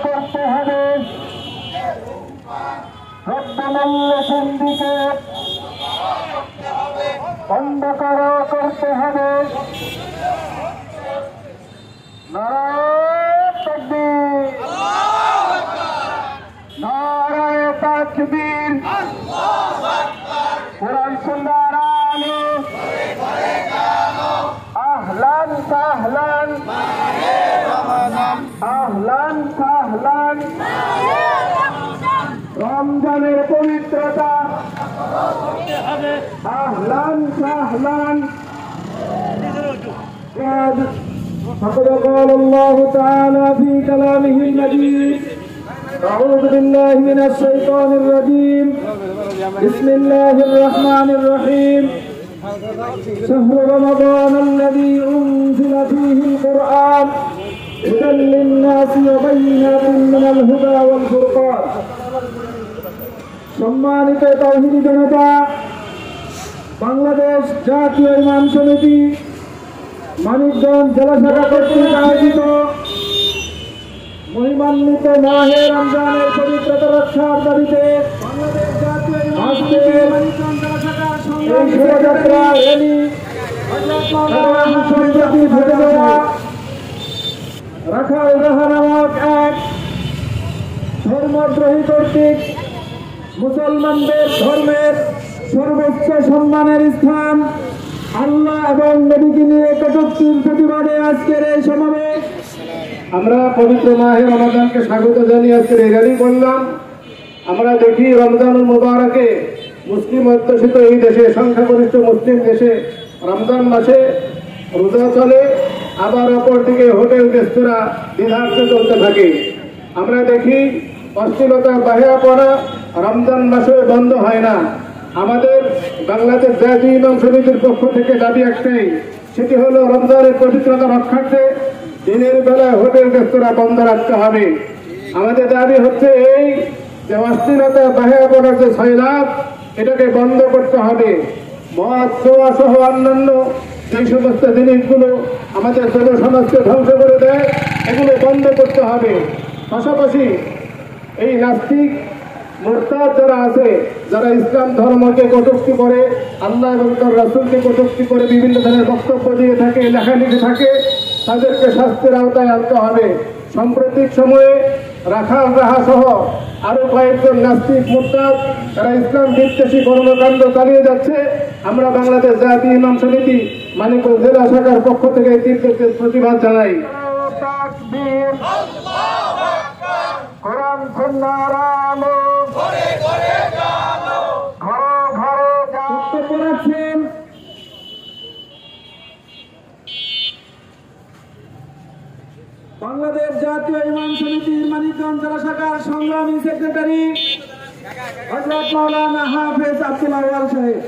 করতে হবে দ্রব্যমূল্য সিন্ডিকেট বন্ধ করতে হবে। নারায়ে তাকবীর, নারায়ে তাকবীর, কোরআন সুন্নাহর আলো, আহলান সাহলান, আহলান সাহলান। রমজানের পবিত্রতা, আহলান সাহলান। فقد قال الله تعالى في كلامه المجيد: أعوذ بالله من الشيطان الرجيم، بسم الله الرحمن الرحيم. شهر رمضان الذي أنزل فيه القرآن هدى للناس وبينات من الهدى والفرقان। সম্মানিত তাওহীদি জনতা, বাংলাদেশ জাতীয় ইমাম সমিতি মানিকগঞ্জ জেলা শাখা কর্তৃক আয়োজিত মহিমান্বিত মাহে রমজানের পবিত্রতা রক্ষার দাবিতে বাংলাদেশ জাতীয় ইমাম সমিতি মানিকগঞ্জ জেলা শাখার এই শোভাযাত্রা র্যালি সম্প্রতি ঘটে যাওয়া রাখাল রাহা নামক এক ধর্মদ্রোহী কর্তৃক মুসলমানদের ধর্মের সর্বোচ্চ সম্মানের স্থান আল্লাহ এবং নবীকে নিয়ে কটূক্তির প্রতিবাদে আজকের এই সমাবেশ। আমরা পবিত্র মাহে রমজানকে স্বাগত জানিয়ে আজকের এই র্যালি করলাম। আমরা দেখি রমজানুল মুবারকে মুসলিম অধ্যুষিত এই দেশে, সংখ্যাগরিষ্ঠ মুসলিম দেশে রমজান মাসে রোজা চলে, আবার অপরদিকে হোটেল রেস্তোরাঁ দ্বিধার্থে চলতে থাকে। আমরা দেখি অশ্লীলতা বাহিয়া পড়া রমজান মাসে বন্ধ হয় না। আমাদের বাংলাদেশ জাতীয় ইমাম সমিতির পক্ষ থেকে দাবি একটাই, সেটি হলো রমজানের পবিত্রতা রক্ষার্থে দিনের বেলায় হোটেল রেস্তোরাঁ বন্ধ রাখতে হবে। আমাদের দাবি হচ্ছে এই যে অশ্লীলতা বাহিয়া পড়ার যে সয়লাভ, এটাকে বন্ধ করতে হবে। মদ জোয়া সহ অন্যান্য যে সমস্ত জিনিসগুলো আমাদের জনসমাজকে ধ্বংস করে দেয়, এগুলো বন্ধ করতে হবে। পাশাপাশি এই নাস্তিক মুরতাদ যারা আছে, যারা ইসলাম ধর্মকে কটূক্তি করে, আল্লাহ এবং তার রাসূলকে কটূক্তি করে বিভিন্ন ধরনের বক্তব্য দিয়ে থাকে, লেখালেখি থাকে, তাদেরকে শাস্তির আওতায় আনতে হবে। সাম্প্রতিক সময়ে রাখাল রাহা সহ আরো কয়েকজন নাস্তিক মুরতাদ তারা ইসলাম বিদ্বেষী কর্মকাণ্ড চালিয়ে যাচ্ছে। আমরা বাংলাদেশ জাতীয় ইমাম সমিতি মানিকগঞ্জ জেলা শাখার পক্ষ থেকে তীব্র প্রতিবাদ জানাই। কোরআন সুন্নাহর আলো, ঘরে ঘরে জানো, ঘরে ঘরে বক্তব্য রাখছেন বাংলাদেশ জাতীয় ইমাম সমিতির মানিকগঞ্জ জেলা শাখার সংগ্রামী সেক্রেটারি হযরত মাওলানা হাফেজ আব্দুল আউয়াল সাহেব।